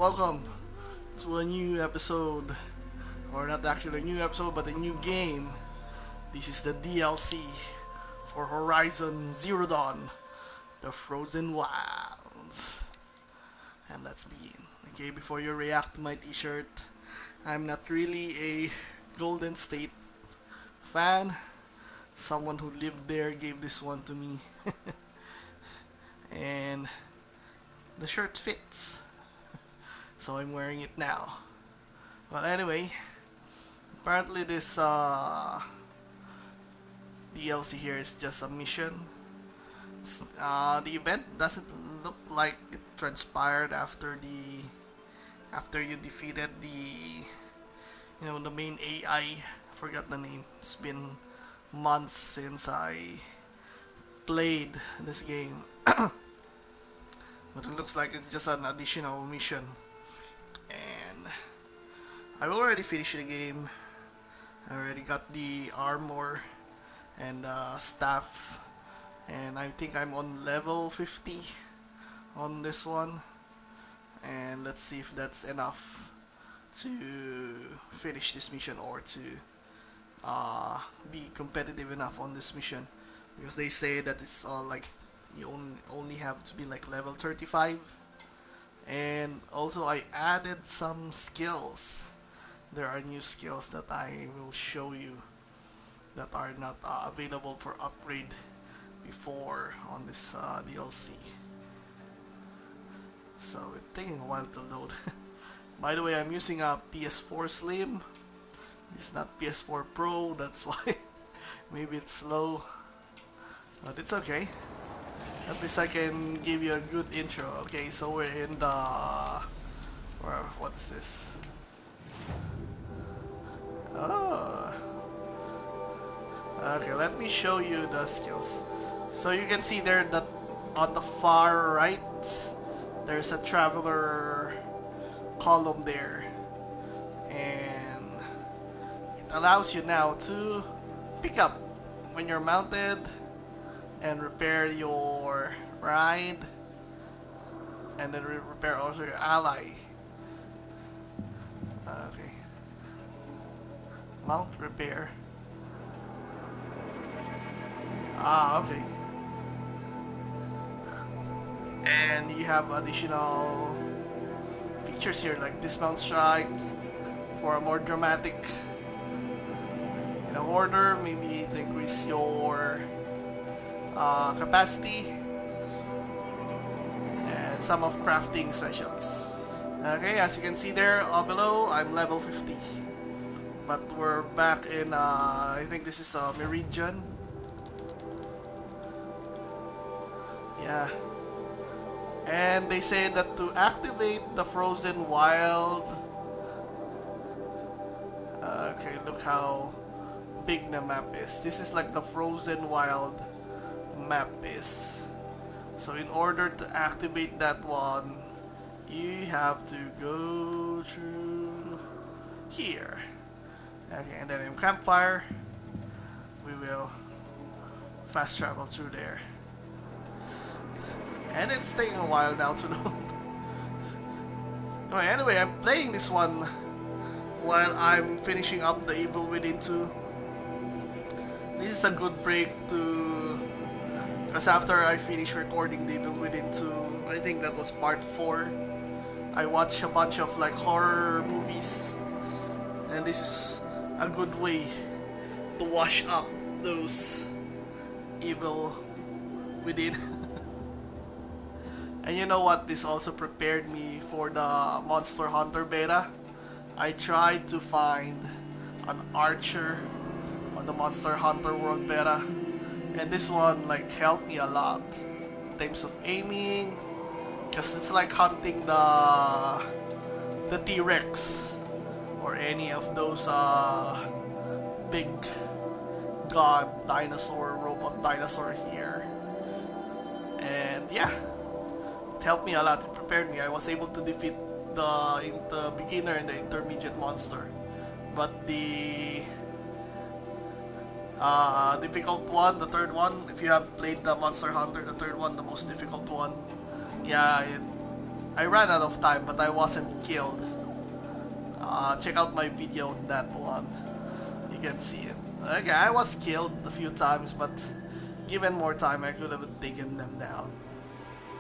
welcome to a new episode, or not actually a new episode, but a new game. This is the DLC for Horizon Zero Dawn, the Frozen Wilds. And let's begin. Okay, before you react to my t-shirt, I'm not really a Golden State fan. Someone who lived there gave this one to me. And the shirt fits. So I'm wearing it now. Well, anyway, apparently this DLC here is just a mission. The event doesn't look like it transpired after you defeated the main AI. Forgot the name. It's been months since I played this game. But it looks like it's just an additional mission. And I've already finished the game. I already got the armor and staff. And I think I'm on level 50 on this one. And let's see if that's enough to finish this mission or to be competitive enough on this mission. Because they say that it's like you only have to be like level 35. And also I added some skills. There are new skills that I will show you that are not available for upgrade before on this DLC. So it's taking a while to load. By the way, I'm using a PS4 Slim. It's not PS4 Pro, that's why maybe it's slow. But it's okay. At least I can give you a good intro. Okay, so we're in the... what is this? Oh. Okay, let me show you the skills. So you can see there that on the far right, there's a traveler column there. And it allows you now to pick up when you're mounted and repair your ride, and then repair also your ally. Okay. Mount repair. Okay. And you have additional features here like dismount strike for a more dramatic order, maybe to increase your capacity, and some of crafting specialists. Okay, as you can see there below, I'm level 50. But we're back in, I think this is Meridian. Yeah. And they say that to activate the Frozen Wild... okay, look how big the map is. This is like the Frozen Wild map is. So in order to activate that one, you have to go through here. Okay, and then in campfire, we will fast travel through there. And it's taking a while now to load. Anyway, I'm playing this one while I'm finishing up the Evil Within 2. This is a good break to... because after I finished recording the Evil Within 2, I think that was part 4, I watched a bunch of like horror movies. And this is a good way to wash up those Evil Within. And you know what? This also prepared me for the Monster Hunter beta. I tried to find an archer on the Monster Hunter World beta, and this one like helped me a lot in terms of aiming, because it's like hunting the T-Rex or any of those big god dinosaur, robot dinosaur here. And yeah, it helped me a lot. It prepared me. I was able to defeat the beginner and the intermediate monster, but the difficult one, the third one, if you have played the Monster Hunter, the third one, the most difficult one, yeah, I ran out of time, but I wasn't killed. Check out my video on that one. You can see it. Okay, I was killed a few times, but given more time, I could have taken them down.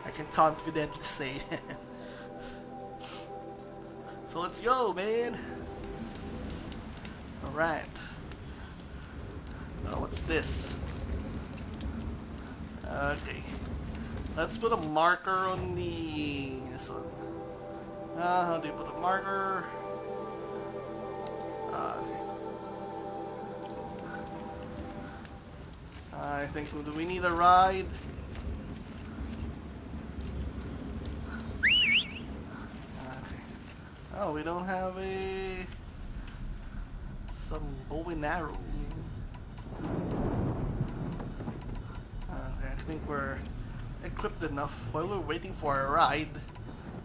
I can confidently say. So let's go, man. Alright. Oh, what's this? Okay. Let's put a marker on this one. How do you put a marker? Okay. I think, do we need a ride? Okay. Oh, we don't have some bow and arrow. Okay, I think we're equipped enough. While we're waiting for a ride,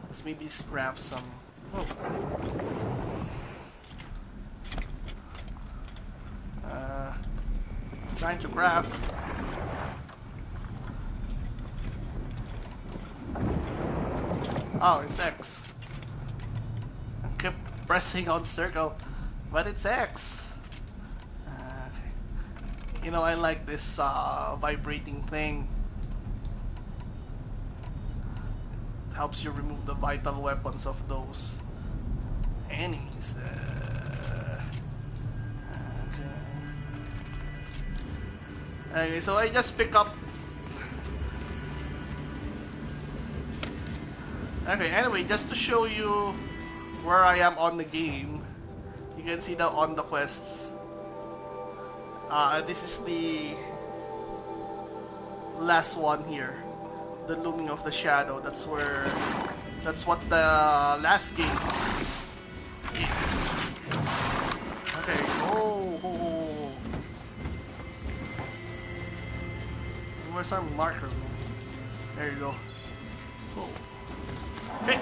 let's maybe scrap some. Oh. Trying to craft. Oh, it's X. I kept pressing on circle, but it's X. Okay. You know, I like this vibrating thing. It helps you remove the vital weapons of those enemies. Okay, so I just pick up. Okay, anyway, just to show you where I am on the game, you can see that on the quests. This is the last one here, the looming of the shadow. That's what the last game is. Okay, oh. Where's our marker? There you go. Oh. Hey.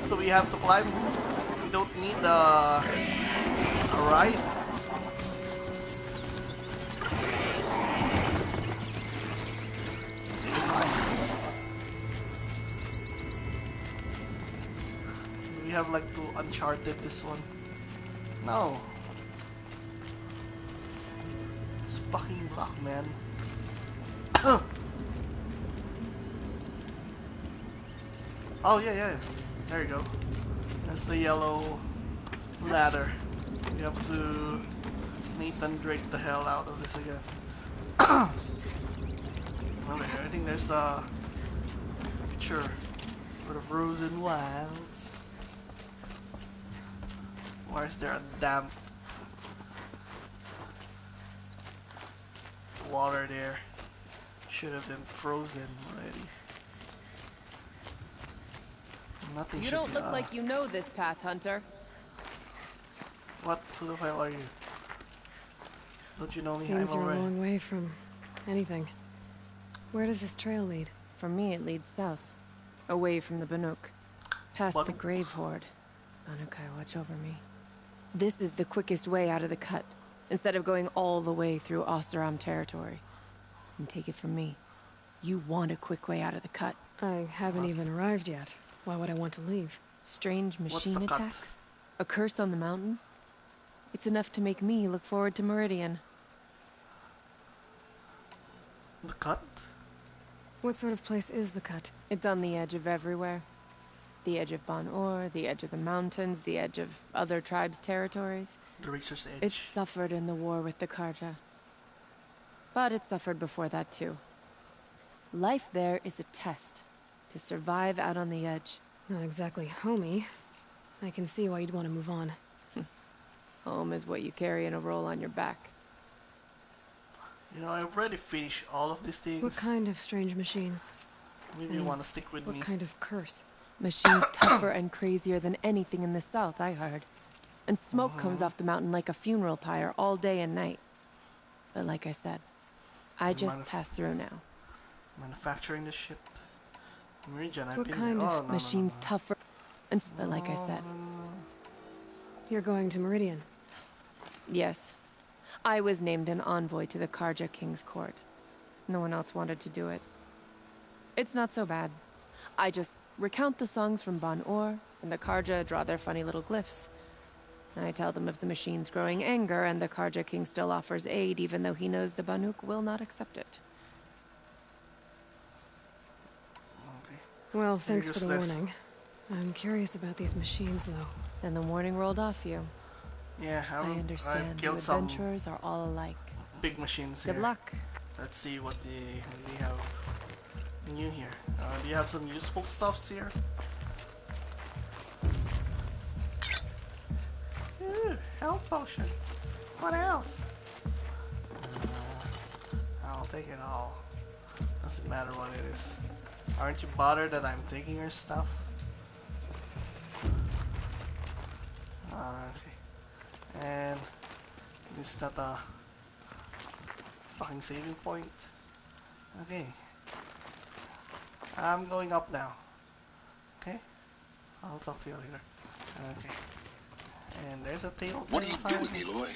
Do we have to climb? We don't need a ride. We have like to uncharted this one. No. It's fucking block, man. Oh yeah. There you go. There's the yellow ladder. We have to Nathan Drake the hell out of this again. Okay, I think there's a picture for the frozen wilds. Why is there a damp water there? Should have been frozen already. Nothing. You don't look like you know this path, Hunter. What? Who the hell are you? Don't you know me? Seems I'm you're already a long way from anything. Where does this trail lead? For me, it leads south, away from the Banuk, past What? the Grave Horde. Banukai, watch over me. This is the quickest way out of the cut, instead of going all the way through Oseram territory. And take it from me, you want a quick way out of the cut. I haven't even arrived yet. Why would I want to leave? Strange What's the machine cut? attacks? A curse on the mountain? It's enough to make me look forward to Meridian. the cut. What sort of place is the cut? It's on the edge of everywhere. The edge of Ban-Or, the edge of the mountains, the edge of other tribes' territories. The Razor's Edge. It suffered in the war with the Karja. But it suffered before that too. Life there is a test to survive out on the edge. Not exactly homey. I can see why you'd want to move on. Home is what you carry in a roll on your back. You know, I've already finished all of these things. What kind of strange machines? Maybe you want to stick with What me. kind of curse? Machines tougher and crazier than anything in the south, I heard. And smoke comes off the mountain like a funeral pyre all day and night. But like I said, I just pass through now. Manufacturing this shit. Meridian, I've What been kind there. of Oh, no, Machines no. tougher and but like I said, You're going to Meridian. yes. I was named an envoy to the Karja King's court. No one else wanted to do it. It's not so bad. I just recount the songs from Bon Or, and the Karja draw their funny little glyphs. I tell them of the machine's growing anger, and the Karja King still offers aid even though he knows the Banuk will not accept it. Okay. Well, You're thanks for the useless. warning. I'm curious about these machines, though. And the warning rolled off you. Yeah, I I've understand you killed some adventurers are all alike. big machines Good here. luck. Let's see what we have new here. Do you have some useful stuffs here? Ooh, health potion. What else? I'll take it all. Doesn't matter what it is. Aren't you bothered that I'm taking your stuff? Okay. And this is not a fucking saving point. Okay. I'm going up now. Okay? I'll talk to you later. Okay. And there's a tail. What are you doing, Aloy?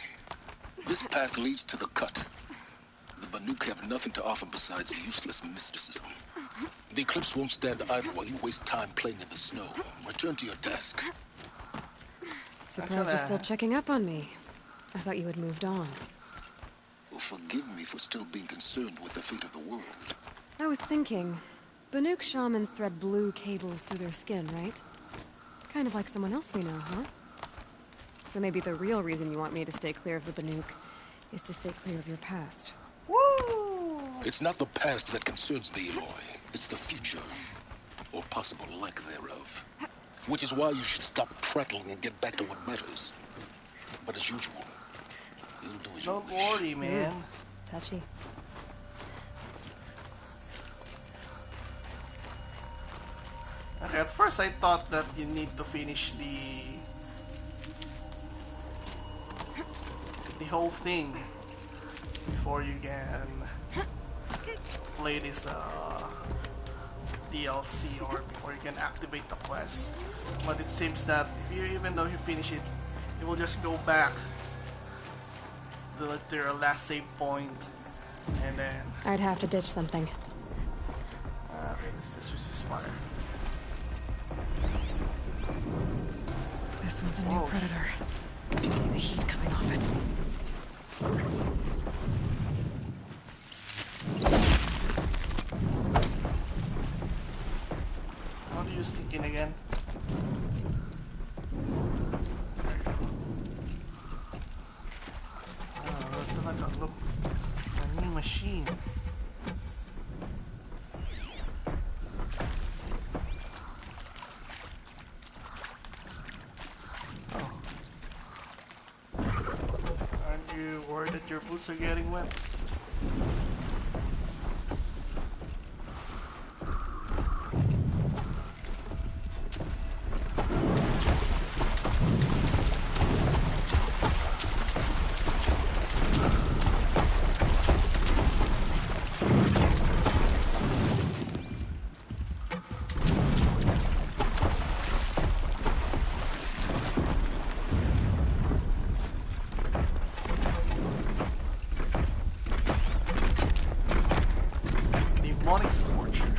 This path leads to the cut. The Banuk have nothing to offer besides useless mysticism. The Eclipse won't stand idle while you waste time playing in the snow. Return to your task. Surprised you're still checking up on me. I thought you had moved on. Well, forgive me for still being concerned with the fate of the world. I was thinking, Banuk shamans thread blue cables through their skin, right? Kind of like someone else we know, huh? So maybe the real reason you want me to stay clear of the Banuk is to stay clear of your past. Woo! It's not the past that concerns me, Aloy. It's the future. Or possible lack thereof. Which is why you should stop prattling and get back to what matters. But as usual, you'll do as you Don't wish. worry, man. Touchy. Okay, at first I thought that you need to finish the whole thing before you can play this DLC or before you can activate the quest. But it seems that if you, even though you finish it, you will just go back to your last save point, and then I'd have to ditch something. okay, let's just resist fire. This one's a new Whoa. predator. I can see the heat coming off it. How do you sneak in again? There you go. Oh, that's like a look, a new machine. Oh. Aren't you worried that your boots are getting wet? Demonic Scorcher.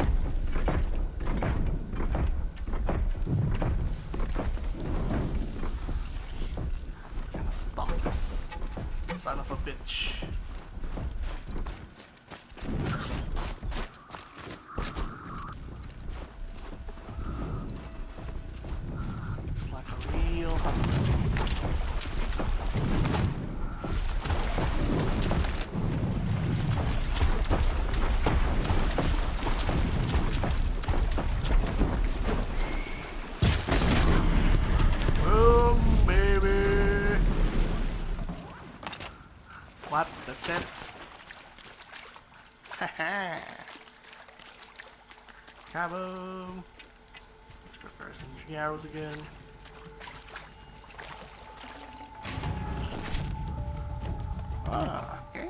Gonna stalk this son of a bitch. It's like a real hunter. Boom, baby. What? That's it? Haha. Kaboom. Let's prepare some tree arrows again. Ah, okay.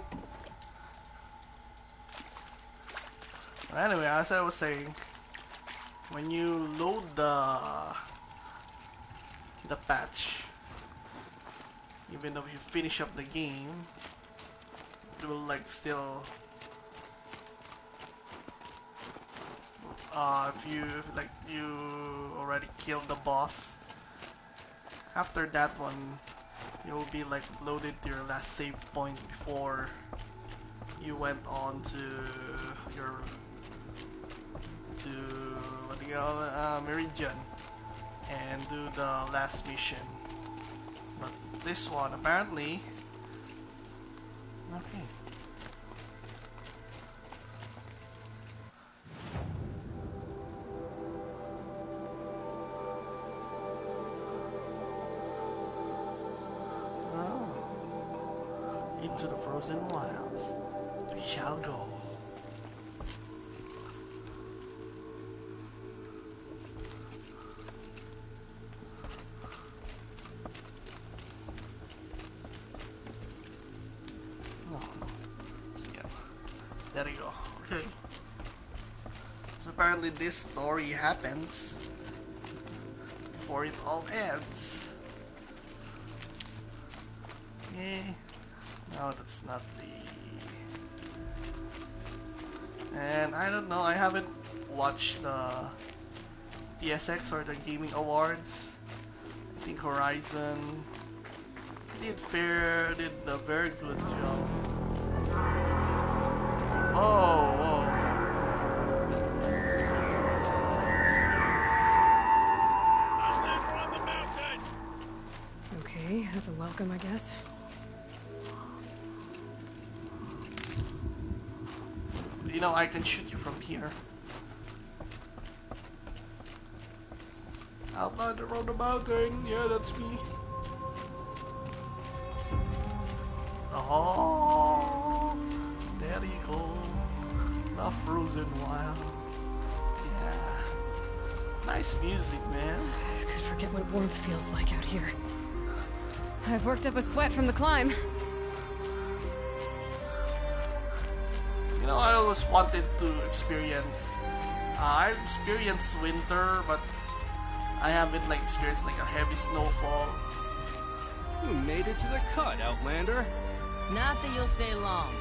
Well, anyway, as I was saying, when you load the patch, even though you finish up the game, it will like still if like you already killed the boss, after that one, you'll be like loaded to your last save point before you went on to your what do you call it, Meridian and do the last mission. But this one apparently, okay. Into the frozen wilds we shall go. Oh, yeah. There you go. Okay. So apparently this story happens before it all ends. Okay. No, that's not the... And I don't know, I haven't watched the PSX or the Gaming Awards. I think Horizon did a very good job. Oh, whoa. Okay, that's a welcome, I guess. You know, I can shoot you from here. Outlander around the mountain. Yeah, that's me. Oh, there you go. The frozen wild. Yeah. Nice music, man. I could forget what warmth feels like out here. I've worked up a sweat from the climb. You know, I always wanted to experience. I've experienced winter, but I haven't like experienced like a heavy snowfall. You made it to the cut, Outlander. Not that you'll stay long.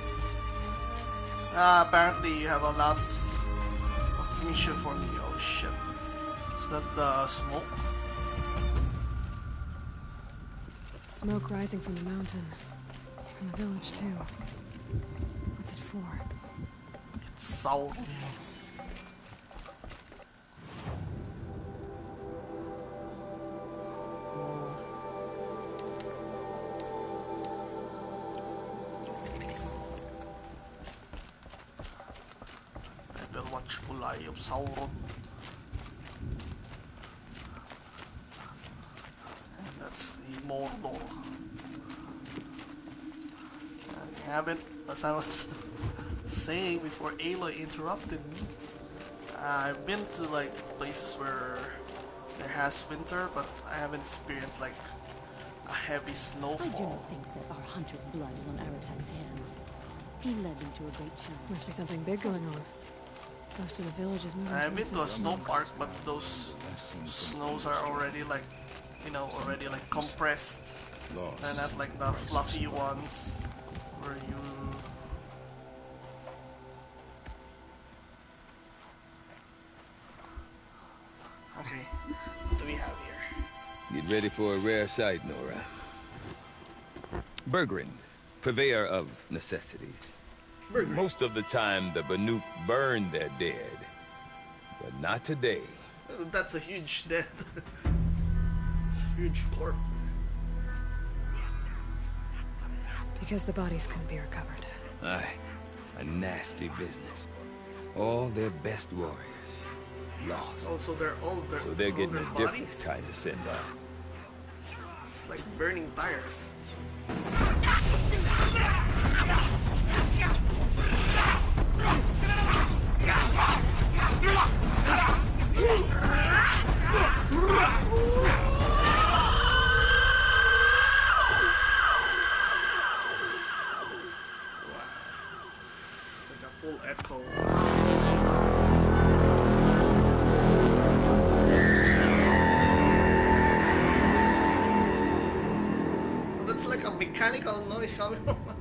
Apparently you have a lots of mission for me. Oh shit. Is that the smoke? Smoke rising from the mountain. From the village, too. What's it for? It's sour. Watch Mulay of Sauron. And that's the Mordor. And I haven't, as I was saying before Aloy interrupted me, I've been to like places where there has winter, but I haven't experienced like a heavy I do snowfall. not think that our hunter's blood is on Aratak's hands. He led them to a great challenge. Must be something big going on. Most of the village is moving. I've been to a snow park, but those snows are already like, you know, already like compressed. They're not like the fluffy ones where you... Okay, what do we have here? Get ready for a rare sight, Nora. Bergrin, purveyor of necessities. Most of the time, the Banuk burn their dead. But not today. That's a huge dead. Huge corpse. Because the bodies couldn't be recovered. Aye, a nasty business. All their best warriors lost. Also, they're all their, So they're all getting their a different bodies. kind of send-off. It's like burning tires. Like a full echo. That's like a mechanical noise coming from a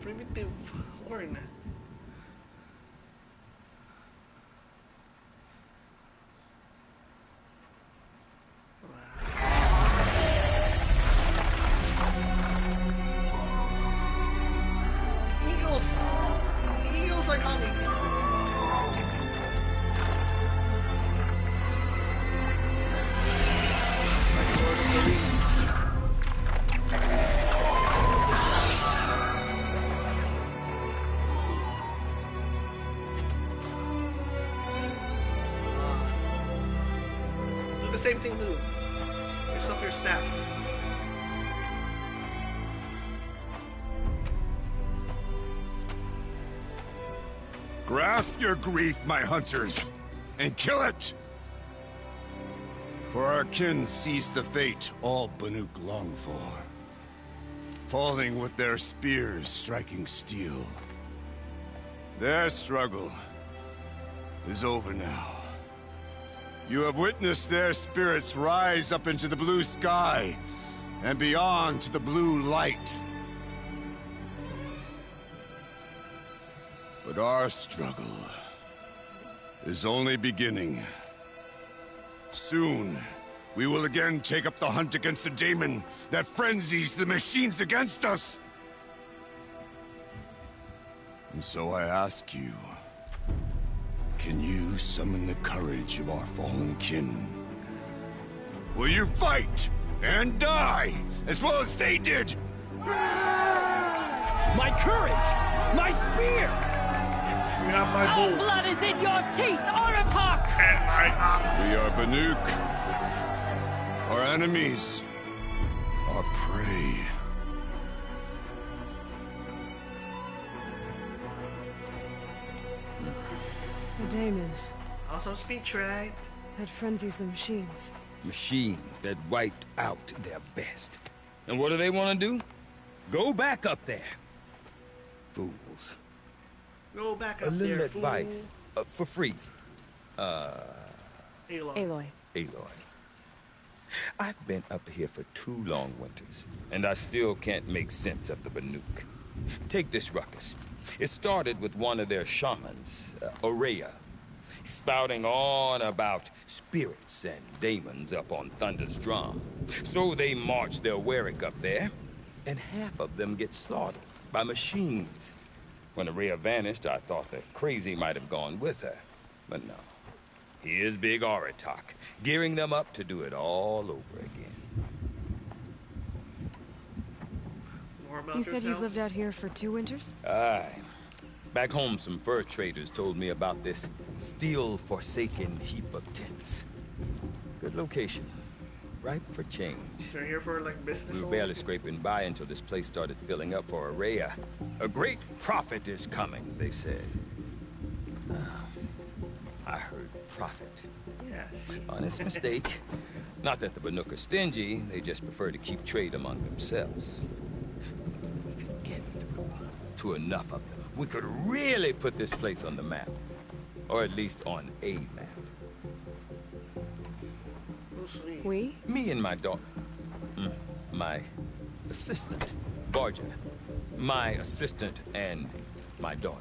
primitive horn. the same thing, dude. Use up your staff. Grasp your grief, my hunters, and kill it! For our kin sees the fate all Banuk long for. Falling with their spears striking steel. Their struggle is over now. You have witnessed their spirits rise up into the blue sky, and beyond to the blue light. But our struggle is only beginning. Soon, we will again take up the hunt against the daemon that frenzies the machines against us. And so I ask you, can you summon the courage of our fallen kin? Will you fight and die as well as they did? My courage! My spear! You have my Our bow blood is in your teeth, Aratak! and my axe. We are Banuk. Our enemies are prey. The daemon Awesome speech, right? that frenzies the machines. Machines that wiped out their best. And what do they want to do? Go back up there. Fools. Go back A up little there, advice. For free. Aloy. Aloy. Aloy. I've been up here for 2 long winters, and I still can't make sense of the Banuk. Take this ruckus. It started with one of their shamans, Aurea, spouting on about spirits and daemons up on Thunder's drum. So they march their Warwick up there, and half of them get slaughtered by machines. When Aurea vanished, I thought the crazy might have gone with her, but no. Here's Big Aratak, gearing them up to do it all over again. More about You said yourself? you've lived out here for 2 winters? Aye. Back home, some fur traders told me about this steel-forsaken heap of tents. Good location. Ripe for change. You're here for like business. We were only? barely scraping by until this place started filling up for Aurea. A great prophet is coming, they said. I heard prophet. Yes. Honest mistake. Not that the Banuk are stingy, they just prefer to keep trade among themselves. We could get through to enough of them. We could really put this place on the map. Or at least on a map. Oh, sweet. We? Me and my daughter. My assistant, Barja. My assistant and my daughter.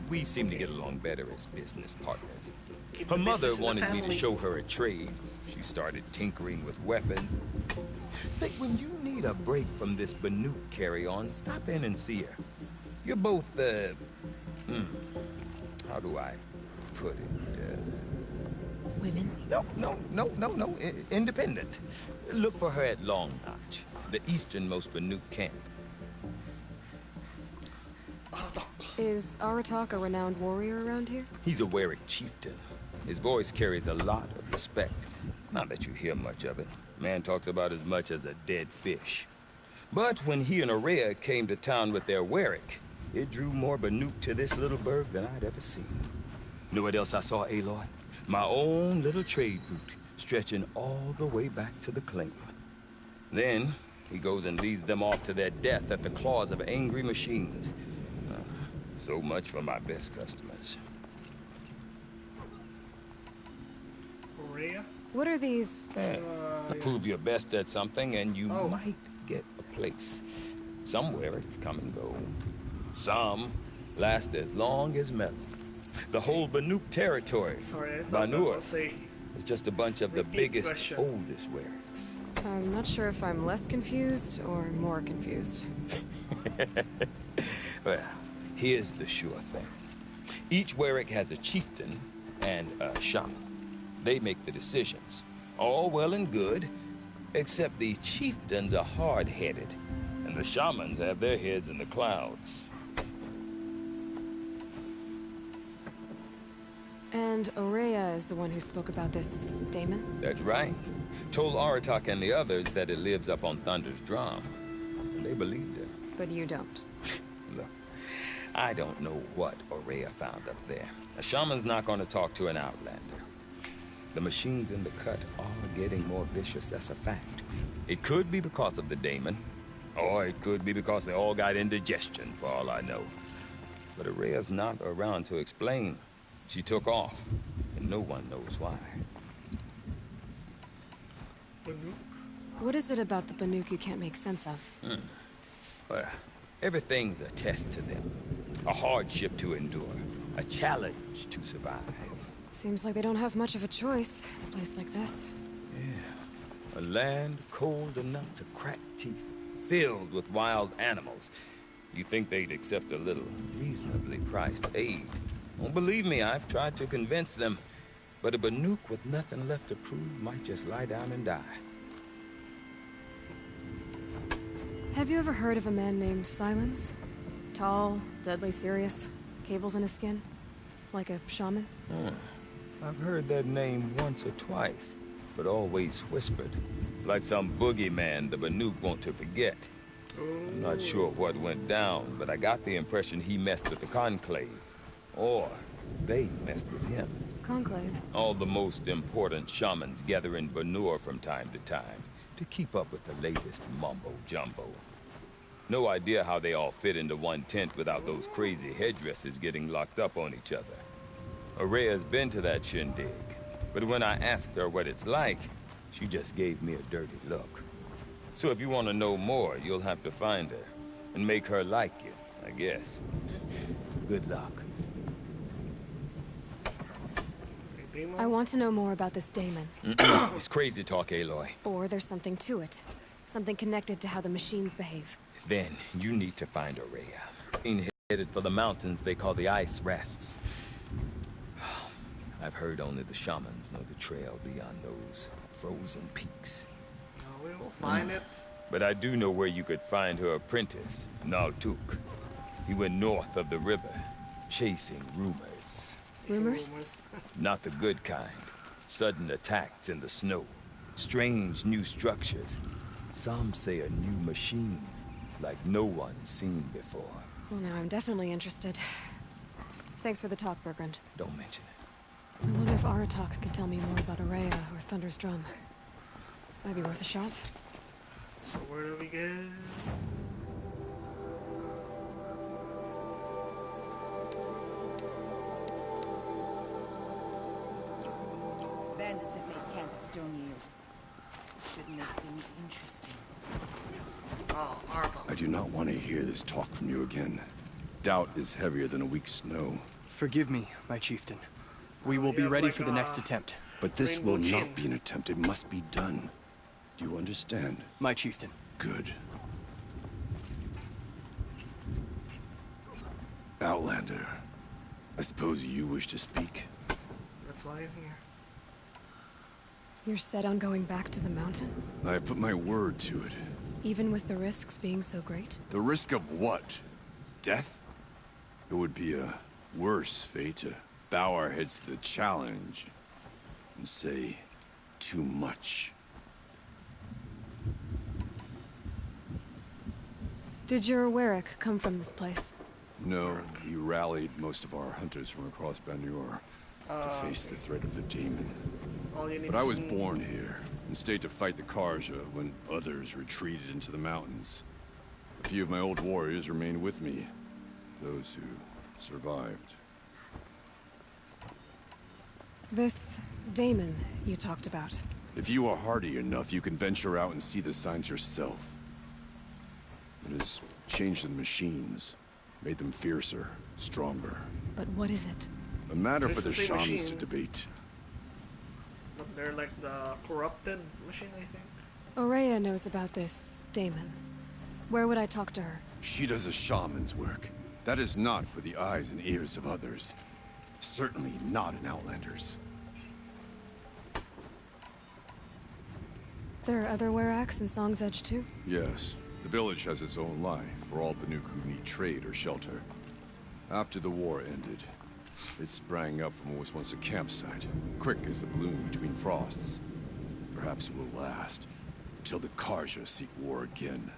We seem to get along better as business partners. Keep Her the mother business in the wanted me to family. show her a trade. She started tinkering with weapons. Say, when you need a break from this Banuk carry-on, stop in and see her. You're both, how do I put it? Women? No. Independent. Look for her at Long Notch, the easternmost Banuk camp. Is Aratak a renowned warrior around here? He's a Warwick chieftain. His voice carries a lot of respect. Not that you hear much of it. Man talks about as much as a dead fish. But when he and Aurea came to town with their Warwick, it drew more Banuk to this little burg than I'd ever seen. Know what else I saw, Aloy? My own little trade route, stretching all the way back to the claim. Then, he goes and leads them off to their death at the claws of angry machines. So much for my best customers. Aurea? What are these? Yeah. Prove your best at something and you Oh. might get a place. Somewhere it's come and go. Some last as long as metal. The whole Banuk territory, Sorry, I thought that Banur, was a... is just a bunch of the Repeat biggest, question. oldest Warwicks. I'm not sure if I'm less confused or more confused. Well, here's the sure thing. Each Warwick has a chieftain and a shaman. They make the decisions. All well and good, except the chieftains are hard-headed, and the shamans have their heads in the clouds. And Aurea is the one who spoke about this daemon? That's right. Told Aratak and the others that it lives up on Thunder's drum. And they believed it. But you don't. Look, I don't know what Aurea found up there. A shaman's not going to talk to an outlander. The machines in the cut are getting more vicious, that's a fact. It could be because of the daemon, or it could be because they all got indigestion, for all I know. But Aurea's not around to explain. She took off, and no one knows why. What is it about the Banuk you can't make sense of? Well, everything's a test to them. A hardship to endure. A challenge to survive. Seems like they don't have much of a choice in a place like this. Yeah. A land cold enough to crack teeth. Filled with wild animals. You think they'd accept a little reasonably priced aid. Don't believe me, I've tried to convince them. But a Banuk with nothing left to prove might just lie down and die. Have you ever heard of a man named Silence? Tall, deadly serious, cables in his skin? Like a shaman? I've heard that name once or twice, but always whispered. Like some boogeyman the Banuk want to forget. I'm not sure what went down, but I got the impression he messed with the Conclave. Or they messed with him. Conclave? All the most important shamans gather in Banur from time to time to keep up with the latest mumbo-jumbo. No idea how they all fit into one tent without those crazy headdresses getting locked up on each other. Aurea's been to that shindig, but when I asked her what it's like, she just gave me a dirty look. So if you want to know more, you'll have to find her and make her like you, I guess. Good luck. I want to know more about this daemon. It's crazy talk, Aloy. Or there's something to it. Something connected to how the machines behave. Then you need to find Aurea. Being headed for the mountains they call the Ice Rafts. I've heard only the shamans know the trail beyond those frozen peaks. We will find it. But I do know where you could find her apprentice, Naltuk. He went north of the river, chasing rumors. Rumors? Not the good kind. Sudden attacks in the snow. Strange new structures. Some say a new machine, like no one's seen before. Well, now I'm definitely interested. Thanks for the talk, Bergrand. Don't mention it. I wonder if Aratak can tell me more about Aurea or Thunder's drum. Might be worth a shot. So where do we go? Bandits have made camp at Stoneyield. Should make things interesting. Oh, Arthur. I do not want to hear this talk from you again. Doubt is heavier than a week's snow. Forgive me, my chieftain. We will be ready for the next attempt. But this will not be an attempt. It must be done. Do you understand? My chieftain. Good. Outlander, I suppose you wish to speak? That's why I'm here. You're set on going back to the mountain? I have put my word to it. Even with the risks being so great? The risk of what? Death? It would be a worse fate to bow our heads to the challenge and say too much. Did your Warwick come from this place? No, he rallied most of our hunters from across Banur to face the threat of the demon. But I was born here and stayed to fight the Karja when others retreated into the mountains. A few of my old warriors remained with me, those who survived. This daemon you talked about. If you are hardy enough, you can venture out and see the signs yourself. It has changed the machines, made them fiercer, stronger. But what is it? A matter for It's the the same shamans machine. to debate. But they're like the corrupted machine, I think. Aurea knows about this daemon. Where would I talk to her? She does a shaman's work. That is not for the eyes and ears of others. Certainly not an Outlander's. There are other Weraks in Song's Edge too? Yes. The village has its own life for all Banuk who need trade or shelter. After the war ended, It sprang up from what was once a campsite, quick as the bloom between frosts. Perhaps it will last, until the Karja seek war again.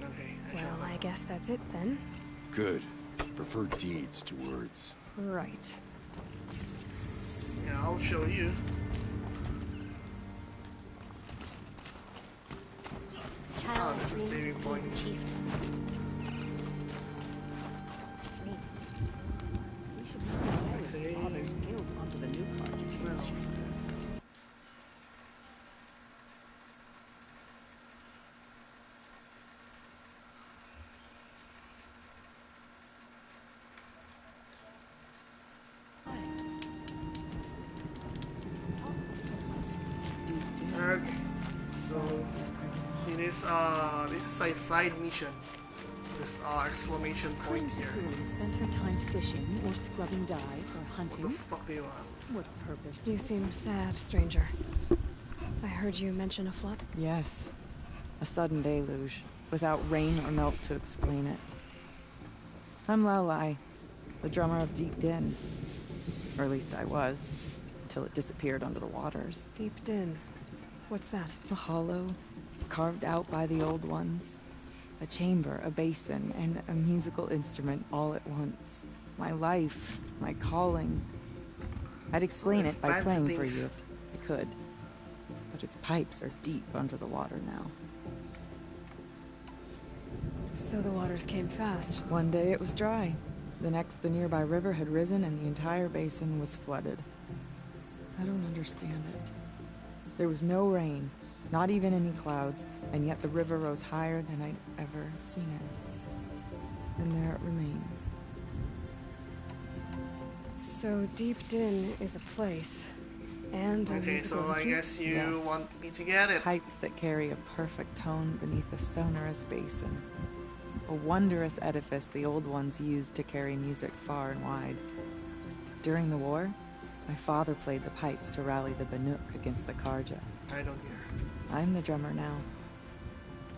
Okay, Well, I guess that's it then. Good. Prefer deeds to words. Right. yeah, I'll show you. It's a child there's a dreaming saving of point. being a chieftain. We should not carry his Say- father's guilt onto the new Karja Well, chiefs. okay. So see this is a side mission. This exclamation point here. Spend her time fishing or scrubbing dyes or What the hunting. fuck do you want? What purpose? You seem sad, stranger. I heard you mention a flood. Yes. A sudden deluge, without rain or melt to explain it. I'm Lowli, the drummer of Deep Din. Or at least I was, until it disappeared under the waters. Deep Din. What's that? A hollow, carved out by the old ones. A chamber, a basin, and a musical instrument all at once. My life, my calling. I'd explain it by fancy playing for things. you if I could. But its pipes are deep under the water now. So the waters came fast. One day it was dry. The next, the nearby river had risen and the entire basin was flooded. I don't understand it. There was no rain, not even any clouds, and yet the river rose higher than I'd ever seen it. And there it remains. So Deep Din is a place. And a Okay, musical so I instrument? guess you Yes. want me to get it. Pipes that carry a perfect tone beneath a sonorous basin. A wondrous edifice the old ones used to carry music far and wide. During the war, my father played the pipes to rally the Banuk against the Karja. I don't hear. I'm the drummer now.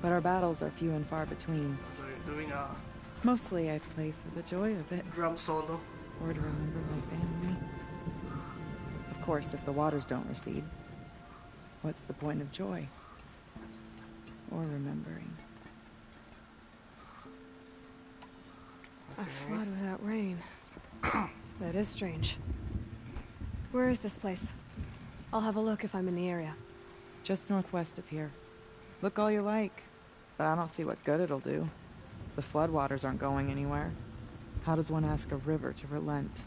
But our battles are few and far between. So you're doing a Mostly I play for the joy of it, drum solo. or to remember my family. Of course, if the waters don't recede, what's the point of joy? Or remembering? A flood without rain. That is strange. Where is this place? I'll have a look if I'm in the area. Just northwest of here. Look all you like, but I don't see what good it'll do. The floodwaters aren't going anywhere. How does one ask a river to relent?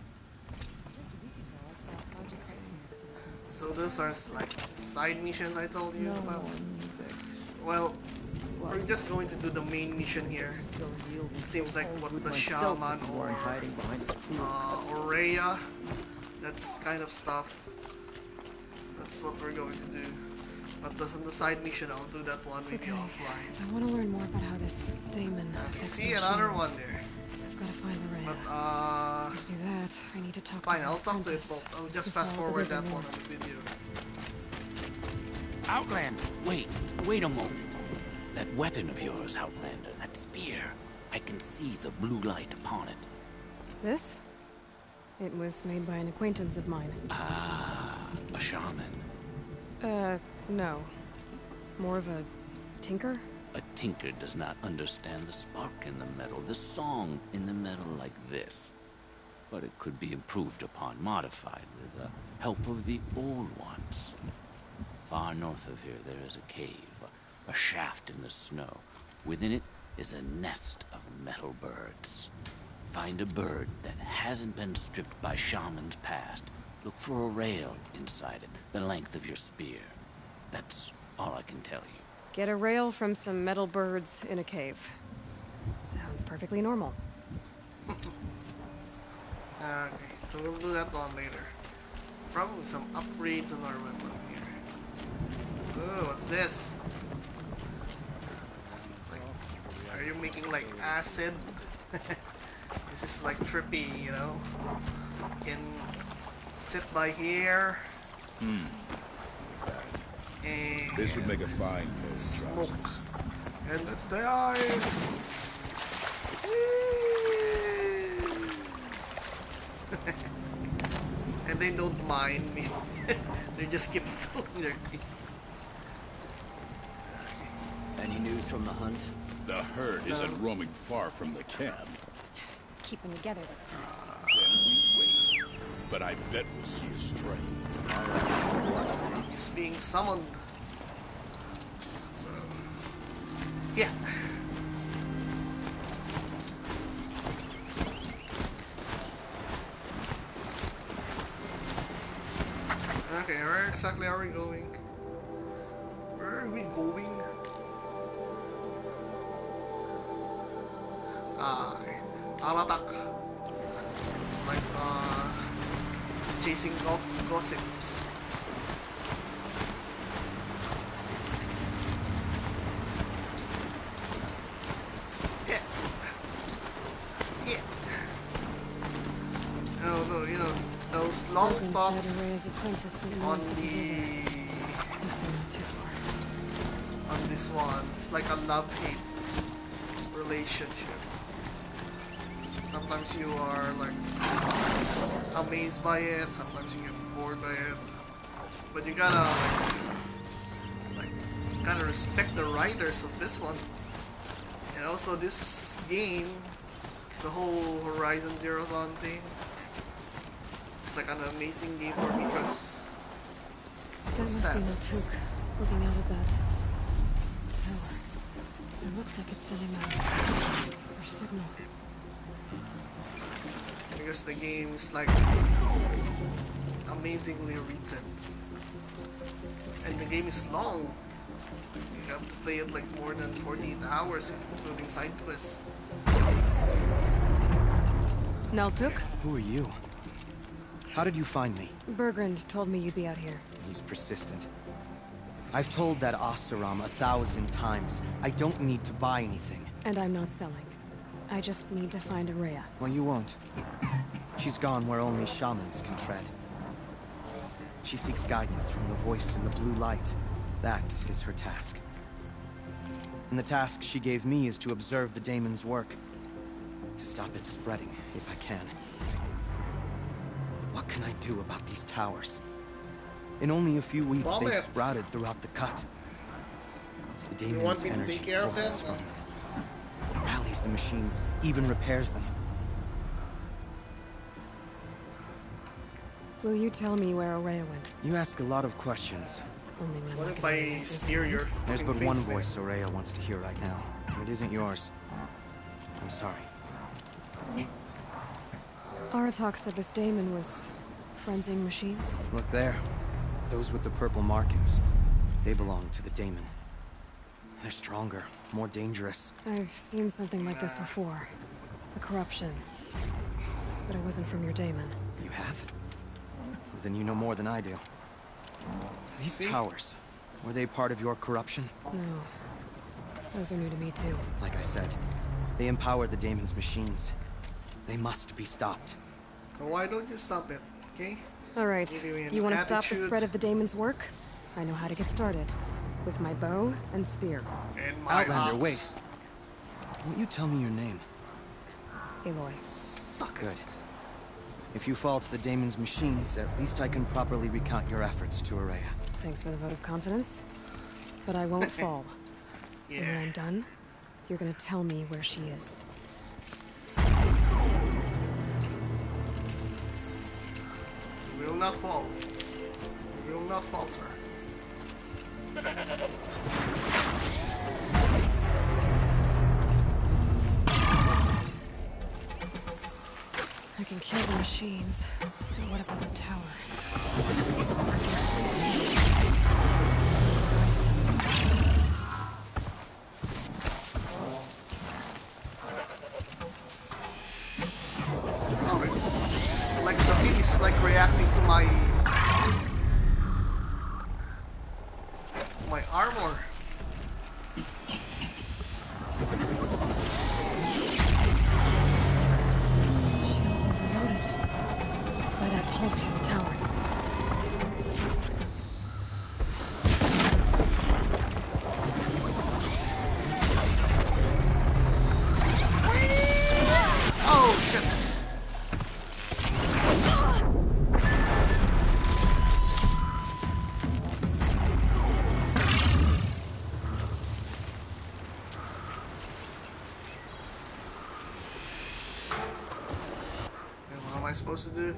So those are like side missions I told you No about. more music. Well, we're just going to do the main mission here. It seems like what the shaman or Rhea, that's kind of stuff. That's what we're going to do. But the side mission, I'll do that one maybe Okay. offline. I want to learn more about how this daemon affects See the another machines. one there. I've got to find the ray. But To do that, I need to talk fine, to I'll talk to it. apprentice I'll just to fast follow the forward that river one north. on the video. Outlander, wait a moment. That weapon of yours, Outlander, that spear. I can see the blue light upon it. This? It was made by an acquaintance of mine. Ah, a shaman. No. More of a tinker? A tinker does not understand the spark in the metal, the song in the metal like this. But it could be improved upon, modified with the help of the old ones. Far north of here there is a cave, a shaft in the snow. Within it is a nest of metal birds. Find a bird that hasn't been stripped by shamans past. Look for a rail inside it, the length of your spear. That's all I can tell you. Get a rail from some metal birds in a cave. Sounds perfectly normal. Okay, so we'll do that one later. Probably some upgrades on our weapon here. Oh, what's this? Like, are you making like acid? This is like trippy, you know? You can sit by here. And This would make a fine note. smoke. And let's die! And they don't mind me. They just keep doing their thing. Any news from the hunt? The herd isn't roaming far from the camp. Keep them together this time. Then we wait. But I bet we'll see a stray. He's being summoned. So, yeah. Okay, where exactly are we going? Where are we going? Ah, okay. Alatak. It's like, it's chasing gossips. Yeah. Yeah. Oh no, you know, those long talks on this one. It's like a love-hate relationship. Sometimes you are like amazed by it, sometimes you get bored by it. But you gotta gotta respect the writers of this one. And also this game, the whole Horizon Zero Dawn thing, it's like an amazing game for me because That must be Naltuk looking out of that tower. It looks like it's sending our signal. Because the game is like amazingly written. And the game is long. You have to play it like more than 48 hours, including side quests. Naltuk? Who are you? How did you find me? Bergrand told me you'd be out here. He's persistent. I've told that Oseram 1,000 times. I don't need to buy anything. And I'm not selling. I just need to find Araya. Well, you won't. She's gone where only shamans can tread. She seeks guidance from the voice in the blue light. That is her task. And the task she gave me is to observe the daemon's work. To stop it spreading, if I can. What can I do about these towers? In only a few weeks, they've sprouted throughout the cut. The daemon's energy pulses from them. Rallies the machines, even repairs them. Will you tell me where Araya went? You ask a lot of questions. Only when What I if get I the answers steer your There's but fucking one face, man? voice Araya wants to hear right now, and it isn't yours. I'm sorry. Aratak said this daemon was frenzying machines. Look there. Those with the purple markings. They belong to the daemon. They're stronger, more dangerous. I've seen something like this before. A corruption. But it wasn't from your daemon. You have? Then you know more than I do. These towers, were they part of your corruption? No. Those are new to me too. Like I said, they empower the daemon's machines. They must be stopped. Why don't you stop it, okay? Alright, you want to stop the attitude. spread of the daemon's work? I know how to get started. With my bow and spear. And my Outlander, ox. wait. Won't you tell me your name? Aloy. Good. If you fall to the daemon's machines, at least I can properly recount your efforts to Araya. Thanks for the vote of confidence. But I won't fall. And when I'm done, you're gonna tell me where she is. We will not fall. We will not falter. I can kill the machines. But what about the tower? Oh, it's like the beat is like reacting to my armor. By that pulse from the tower. Oh shit! supposed to do?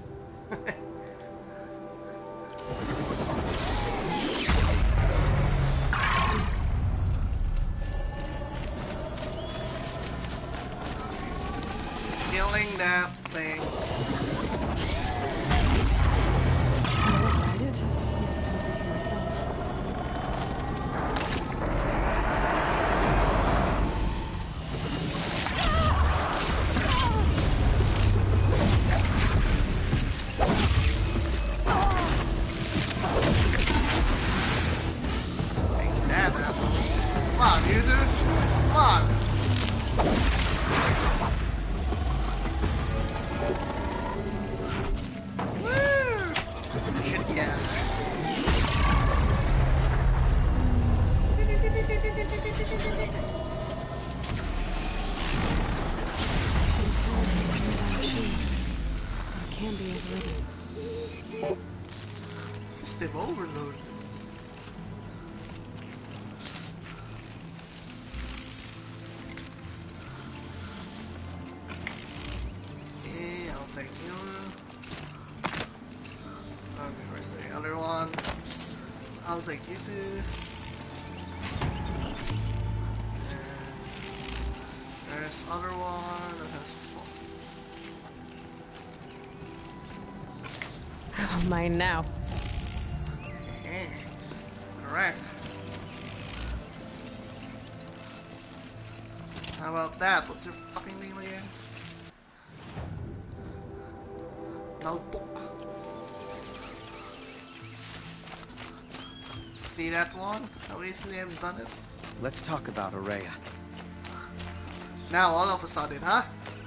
Killing that thing. Ride it. Use the pieces for myself. Take that out. Come on, user. Come on. Woo! Shit, yeah. It can be overridden. System overload. Okay, I'll take you. Okay, where's the other one? I'll take you too. And there's other one that has Oh, mine now. okay. Correct. How about that? What's your fucking name again? Naltok. See that one? How easily I've done it? Let's talk about Aurea. Now all of a sudden, huh?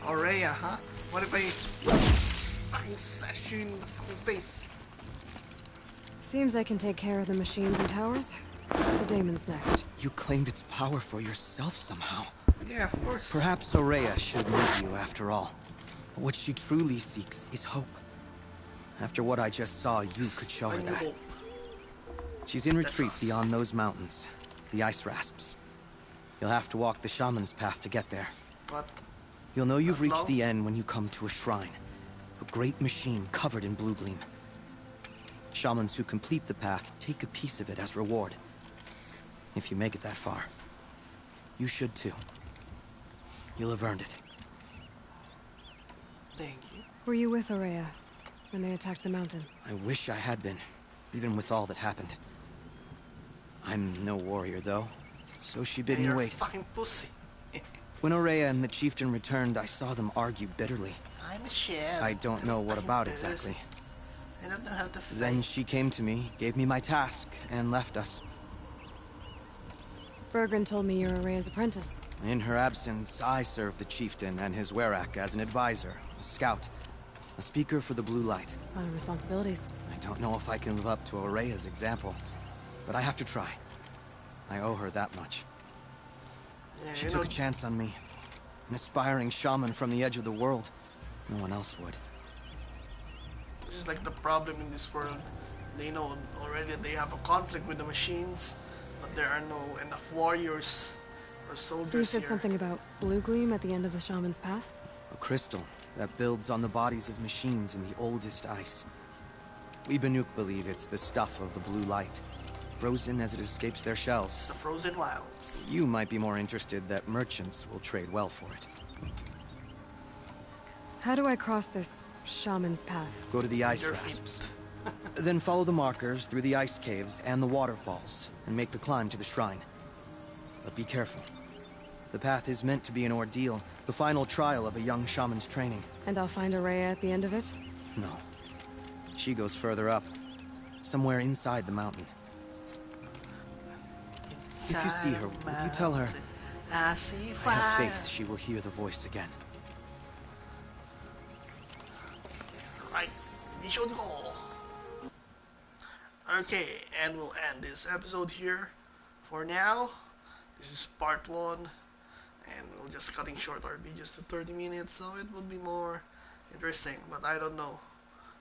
Aurea, huh? What if I fucking slash you in the fucking face? Seems I can take care of the machines and towers. The Daemon's next. You claimed its power for yourself somehow. Yeah, of course. Perhaps Aurea should need you after all. But what she truly seeks is hope. After what I just saw, you could show her that. She's in retreat beyond those mountains, the ice rasps. You'll have to walk the shaman's path to get there. What? You'll know you've reached the end when you come to a shrine. A great machine covered in blue gleam. Shamans who complete the path take a piece of it as reward. If you make it that far, you should too. You'll have earned it. Thank you. Were you with Aurea when they attacked the mountain? I wish I had been, even with all that happened. I'm no warrior, though, so she bid me You're a wait. fucking pussy. When Aurea and the chieftain returned, I saw them argue bitterly. I'm a shadow. I don't know what about exactly. I don't know how to fight. Then she came to me, gave me my task, and left us. Bergren told me you're Aurea's apprentice. In her absence, I served the chieftain and his werak as an advisor, a scout, a speaker for the Blue Light. A lot of responsibilities. I don't know if I can live up to Aurea's example, but I have to try. I owe her that much. Yeah, She took a chance on me. An aspiring shaman from the edge of the world. No one else would. This is like the problem in this world. They know already that they have a conflict with the machines, but there are no enough warriors or soldiers You said here. something about blue gleam at the end of the shaman's path? A crystal that builds on the bodies of machines in the oldest ice. We Banuk believe it's the stuff of the blue light, frozen as it escapes their It's shells. the frozen wilds. You might be more interested that merchants will trade well for it. How do I cross this shaman's path? Go to the ice Your rasps. Then follow the markers through the ice caves and the waterfalls, and make the climb to the shrine. But be careful. The path is meant to be an ordeal, the final trial of a young shaman's training. And I'll find Aurea at the end of it? No. She goes further up, somewhere inside the mountain. If you see her, will you tell her, I see I fire. have faith she will hear the voice again. Right, we should go. Okay, and we'll end this episode here. For now, this is part 1, and we'll just cutting short our videos to 30 minutes, so it will be more interesting, but I don't know.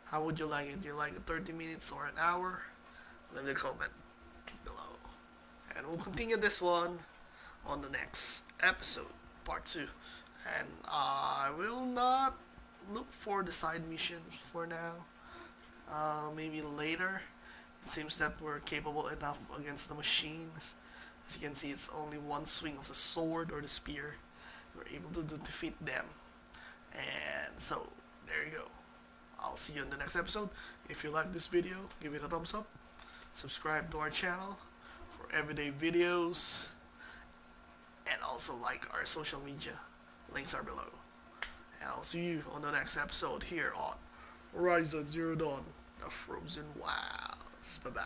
How would you like it? Do you like it 30 minutes or an hour? Leave a comment below. And we'll continue this one on the next episode, part 2. And I will not look for the side mission for now. Maybe later. It seems that we're capable enough against the machines. As you can see, it's only one swing of the sword or the spear. We're able to defeat them. And so, there you go. I'll see you in the next episode. If you like this video, give it a thumbs up. Subscribe to our channel for everyday videos. And also like our social media. Links are below. And I'll see you on the next episode here on Horizon Zero Dawn, The Frozen Wilds. Bye-bye.